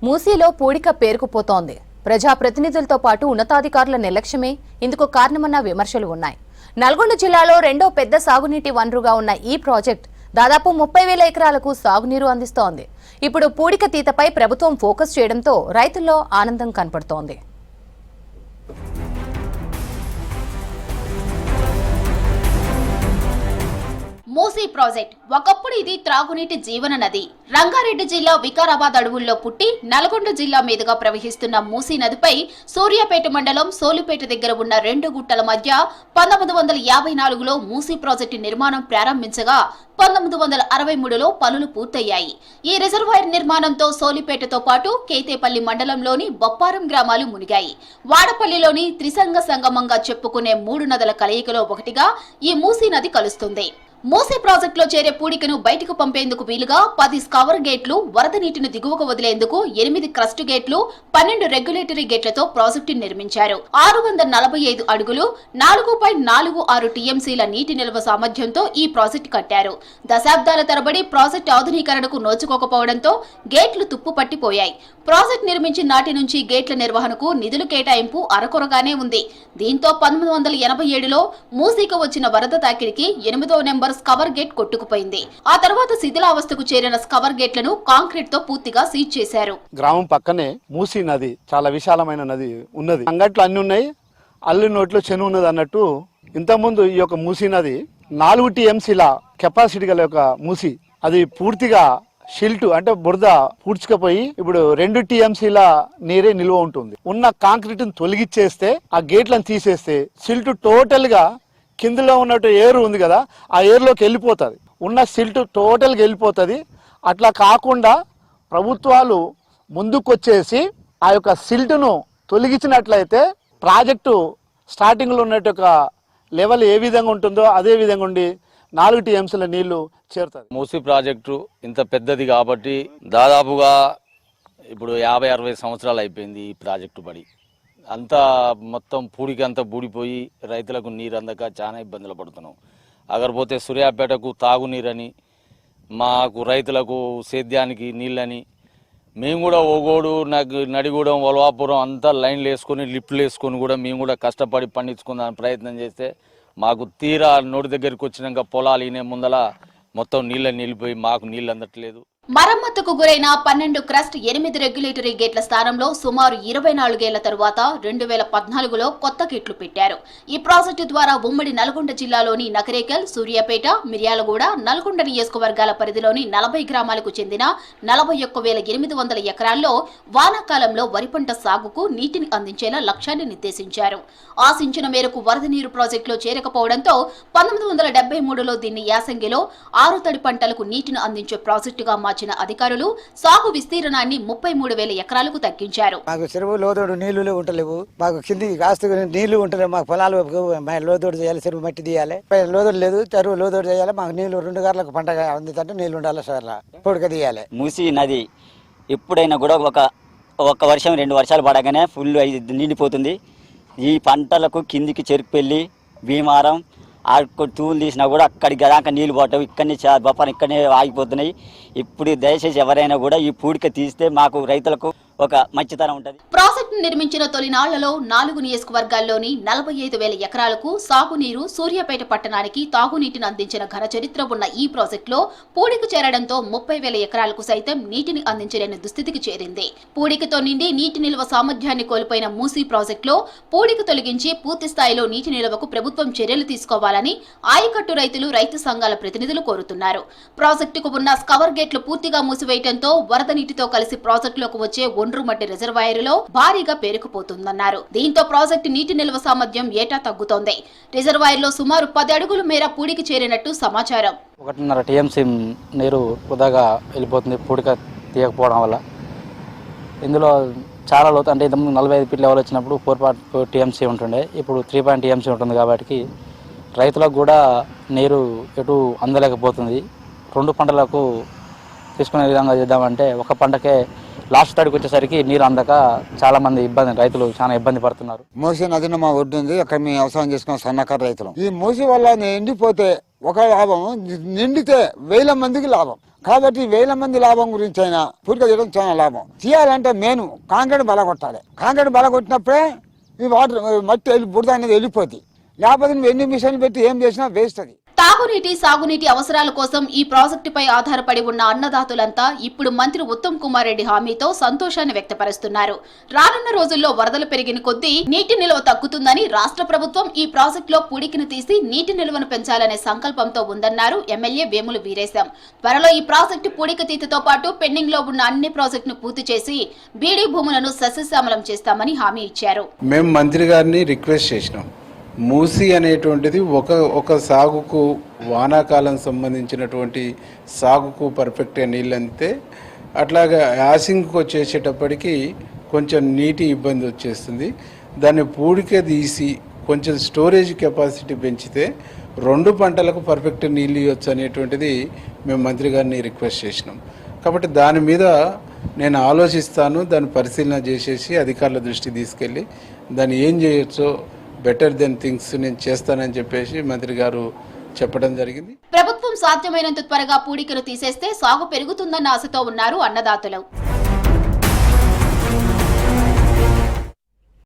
మూసీలో పూడిక పేరుకుపోతోంది. ప్రజాప్రతినిధులతో పాటు ఉన్నతాధికారుల నిర్లక్ష్యమే ఇందుకు కారణమన్న విమర్శలు ఉన్నాయి. నల్గొండ జిల్లాలో రెండో పెద్ద సాగునీటి వనరుగా ఉన్న ఈ ప్రాజెక్ట్ దాదాపు 30,000 ఎకరాలకు సాగునీరు అందిస్తోంది. ఇప్పుడు పూడిక తీతపై ప్రభుత్వం ఫోకస్ చేయడంతో రైతుల్లో ఆనందం కనపడుతోంది. మూసీ ప్రాజెక్ట్ ఒకప్పుడు ఇది త్రాగునీటి జీవన నది. రంగారెడ్డి జిల్లా వికారాబాద్ అడవుల్లో పుట్టి నల్గొండ జిల్లా మీదుగా ప్రవహిస్తున్న మూసీ నదిపై సూర్యాపేట మండలం సోలిపేట దగ్గర ఉన్న రెండు గుట్టల మధ్య 1954లో మూసీ ప్రాజెక్టు నిర్మాణం ప్రారంభించగా 1963లో పనులు పూర్తయ్యాయి. ఈ రిజర్వాయర్ నిర్మాణంతో సోలిపేటతో పాటు కేతేపల్లి మండలంలోని బొప్పారం గ్రామాలు మునిగాయి. వాడపల్లిలోని త్రిసంగ సంగమంగా చెప్పుకునే 3 నదుల కలయికలో ఒకటిగా ఈ మూసీ నది కలుస్తుంది. మూసీ ప్రాజెక్టులో చేరే పూడికను బయటకు పంపేందుకు వీలుగా 10 స్కవర్ గేట్లు, వరద నీటిని దిగువకు వదిలేందుకు 8 క్రస్ట్ గేట్లు, 12 రెగ్యులేటరీ గేట్లతో ప్రాజెక్టు నిర్మించారు. 645 అడుగులు 4.46 టీఎంసీల నీటి నిల్వ సామర్థ్యంతో ఈ ప్రాజెక్టు కట్టారు. దశాబ్దాల తరబడి ప్రాజెక్టు ఆధునీకరణకు నోచుకోకపోవడంతో గేట్లు తుప్పు పట్టిపోయాయి. ప్రాజెక్టు నిర్మించిన నాటి నుంచి గేట్ల నిర్వహణకు నిధులు కేటాయింపు అరకొరగానే ఉంది. దీంతో 1987లో మూసీకి వచ్చిన వరద తాకిడికి 8వ నెంబర్ స్కవర్ గేట్ కొట్టుకుపోయింది. ఆ తర్వాత శిథిలావస్థకు చేరిన స్కవర్ గేట్లను కాంక్రీట్ తో పూర్తిగా సీజ్ చేశారు. గ్రామం పక్కనే మూసీ నది, చాలా విశాలమైన నది ఉన్నది. అంగట్లు అన్ని ఉన్నాయి, అల్లు నోట్లో చెను ఉన్నది అన్నట్టు. ఇంతకుముందు ఈ యొక్క మూసీ నది 4 టీఎంసీల కెపాసిటీ గల యొక్క మూసీ, అది పూర్తిగా షిల్ట్ అంటే బురద పూడ్చుకపోయి ఇప్పుడు 2 టీఎంసీల నీరే నిల్వ ఉంటుంది. ఉన్న కాంక్రీట్ ను తొలగిచ్చేస్తే, ఆ గేట్లను తీసేస్తే సిల్ట్ టోటల్ గా కిందలో ఉన్నట్టు ఏరు ఉంది కదా, ఆ ఏరులోకి వెళ్ళిపోతుంది. ఉన్న సిల్ట్ టోటల్గా వెళ్ళిపోతుంది. అట్లా కాకుండా ప్రభుత్వాలు ముందుకొచ్చేసి ఆ యొక్క సిల్ట్ను తొలగించినట్లయితే ప్రాజెక్టు స్టార్టింగ్లో ఉన్నట్టు ఒక లెవెల్ ఏ విధంగా ఉంటుందో అదే విధంగా ఉండి 4 టీఎంసీల నీళ్లు చేరుతుంది. మూసీ ప్రాజెక్టు ఇంత పెద్దది కాబట్టి దాదాపుగా ఇప్పుడు 50-60 సంవత్సరాలు అయిపోయింది ఈ ప్రాజెక్టు పడి. అంతా మొత్తం పూడికి అంతా బూడిపోయి రైతులకు నీరు అందక చాలా ఇబ్బందులు పడుతున్నాం. అగరపోతే సూర్యాపేటకు తాగునీరని, మాకు రైతులకు సేద్యానికి నీళ్ళని, మేము కూడా ఓగోడు నడిగూడెం వలవాపురం అంతా లైన్లు వేసుకొని లిఫ్ట్లు వేసుకొని కూడా మేము కూడా కష్టపడి పండించుకుందాని ప్రయత్నం చేస్తే మాకు తీరా నోటి దగ్గరికి వచ్చినాక పొలాలు ఈనే ముందల మొత్తం నీళ్ళని నిలిపోయి మాకు నీళ్ళు అందట్లేదు. మరమ్మతుకు గురైన 12 క్రస్ట్ 8 రెగ్యులేటరీ గేట్ల స్థానంలో సుమారు 24 ఏళ్ల తరువాత 2014లో కొత్త గేట్లు పెట్టారు. ఈ ప్రాజెక్టు ద్వారా ఉమ్మడి నల్గొండ జిల్లాలోని నకరేకల్, సూర్యాపేట, మిర్యాలగూడ, నల్గొండ నియోజకవర్గాల పరిధిలోని 40 గ్రామాలకు చెందిన 41,800 ఎకరాల్లో వానాకాలంలో వరి పంట సాగుకు నీటిని అందించేలా లక్ష్యాన్ని నిర్దేశించారు. ఆశించిన మేరకు వరద నీరు ప్రాజెక్టులో చేరకపోవడంతో 1973లో దీన్ని యాసంగిలో 6 తడి పంటలకు నీటిని అందించే ప్రాజెక్టుగా అధికారులు సాగు విస్తీర్ణాన్ని 33,000 ఎకరాలకు తగ్గించారు. మాకు చెరువు లోదోడు నీళ్లు ఉంటలేవు, మాకు కింది కాస్త నీళ్లు ఉంటలేవు. మాకు పొలాలు లోదోడు చేయాలి, చెరువు మట్టి తీయాలి, లోదోడు లేదు, చెరువు లోదోడు చేయాలి. మాకు నీళ్లు 2 గంటలకు పంట అందుతంటే నీళ్లు ఉండాలి సార్, పొడిక తీయాలి. మూసీ నది ఎప్పుడైనా కూడా ఒక వర్షం 2 వర్షాలు పడగానే ఫుల్ నిండిపోతుంది. ఈ పంటలకు కిందికి చెరుకుపెళ్ళి భీమారం తూలు తీసినా కూడా అక్కడికి దాకా నీళ్ళు పోవటం, ఇక్కడనే బొప్పని ఇక్కడనే ఆగిపోతున్నాయి. ఇప్పుడు దయచేసి ఎవరైనా కూడా ఈ పూడిక తీస్తే మాకు రైతులకు ఒక మంచితనం ఉంటుంది. ప్రాజెక్టు నిర్మించిన తొలి నాళ్లలో 4 నియోజకవర్గాల్లోని 45,000 ఎకరాలకు సాగునీరు, సూర్యాపేట పట్టణానికి తాగునీటిని అందించిన ఘన చరిత్ర ఉన్న ఈ ప్రాజెక్టులో పూడిక చేరడంతో 30,000 ఎకరాలకు సైతం నీటిని అందించలేని దుస్థితికి చేరింది. పూడికతో నిండి నీటి నిల్వ సామర్థ్యాన్ని కోల్పోయిన మూసీ ప్రాజెక్టులో పూడిక తొలగించి పూర్తి స్థాయిలో నీటి నిల్వకు ప్రభుత్వం చర్యలు తీసుకోవాలని ఆయకట్టు రైతులు, రైతు సంఘాల ప్రతినిధులు కోరుతున్నారు. ప్రాజెక్టుకు ఉన్న స్కవర్ గేట్లు పూర్తిగా మూసివేయడంతో వరద నీటితో కలిసి ప్రాజెక్టులోకి వచ్చే ఒండ్రుమట్టి రిజర్వాయర్లో భారీగా పేరుకుపోతుందన్నారు. దీంతో ప్రాజెక్టు నీటి నిల్వ సామర్థ్యం ఏటా తగ్గుతోంది. రిజర్వాయర్లో సుమారు 10 అడుగుల మేర పూడికి చేరినట్టు సమాచారం. 1.5 టీఎంసీ నీరు వృధాగా వెళ్ళిపోతుంది పూడిక తీయకపోవడం వల్ల. ఇందులో చాలా లోతు, అంటే ఇంతకుముందు 45 ఫీట్ లెవెల్ వచ్చినప్పుడు 4.4 టీఎంసీ ఉంటుండే, ఇప్పుడు 3 టీఎంసీ ఉంటుంది. కాబట్టి రైతులకు కూడా నీరు ఎటు అందలేకపోతుంది. 2 పంటలకు తీసుకునే విధంగా చేద్దామంటే ఒక పంటకే లాస్ట్ తడికి వచ్చేసరికి నీరు అందక చాలా మంది రైతులు చాలా ఇబ్బంది పడుతున్నారు. మూసీ నదిని మా ఒడ్డు ఉంది, అక్కడ మేము వ్యవసాయం చేసుకున్న సన్నకారు రైతులు. ఈ మూసీ వల్ల ఎండిపోతే ఒక లాభం, నిండితే 1000 మందికి లాభం. కాబట్టి 1000 మంది లాభం గురించి అయినా పూడిక తీయడం చాలా లాభం. తీయాలంటే మెయిన్ కాంక్రీట్ బలగొట్టాలి. కాంక్రీట్ బలగొట్టినప్పుడే ఈ వాటర్ మట్టి బురద అనేది వెళ్ళిపోతుంది. లేకపోతే నువ్వు ఎన్ని మిషన్లు పెట్టి ఏం చేసినా వేస్ట్ అది. తాగునీటి సాగునీటి అవసరాల కోసం ఈ ప్రాజెక్టుపై ఆధారపడి ఉన్న అన్నదాతలంతా ఇప్పుడు మంత్రి ఉత్తమ్ కుమార్ రెడ్డి హామీతో సంతోషాన్ని వ్యక్తపరుస్తున్నారు. రానున్న రోజుల్లో వరదలు పెరిగిన కొద్దీ నీటి నిల్వ తగ్గుతుందని రాష్ట్ర ప్రభుత్వం ఈ ప్రాజెక్టులో పూడికిని తీసి నీటి నిల్వను పెంచాలనే సంకల్పంతో ఉందన్నారు ఎమ్మెల్యే వేముల వీరేశం. త్వరలో ఈ ప్రాజెక్టు పూడిక తీతతో పాటు పెండింగ్ లో ఉన్న అన్ని ప్రాజెక్టును పూర్తి చేసి బీడీ భూములను సస్యశ్యామలం చేస్తామని హామీ ఇచ్చారు. మేము మంత్రి గారిని రిక్వెస్ట్ చేసినాం. మూసి అనేటువంటిది ఒక సాగుకు వానాకాలం సంబంధించినటువంటి సాగుకు పర్ఫెక్ట్గా నీళ్ళు అంతే. అట్లాగా యాసింగ్కి వచ్చేసేటప్పటికి కొంచెం నీటి ఇబ్బంది వచ్చేస్తుంది. దాన్ని పూడిక తీసి కొంచెం స్టోరేజ్ కెపాసిటీ పెంచితే 2 పంటలకు పర్ఫెక్ట్ నీళ్ళు ఇవ్వచ్చు అనేటువంటిది మేము మంత్రి గారిని రిక్వెస్ట్ చేసినాం. కాబట్టి దాని మీద నేను ఆలోచిస్తాను, దాన్ని పరిశీలన చేసేసి అధికారుల దృష్టికి తీసుకెళ్ళి దాన్ని ఏం చేయొచ్చో బెటర్ దెన్ థింగ్స్ నేను చేస్తానని చెప్పేసి మంత్రి గారు చెప్పడం జరిగింది. ప్రభుత్వం సాధ్యమైనంత త్వరగా పూడికను తీసేస్తే సాగు పెరుగుతుందన్న ఆశతో ఉన్నారు అన్నదాతలు.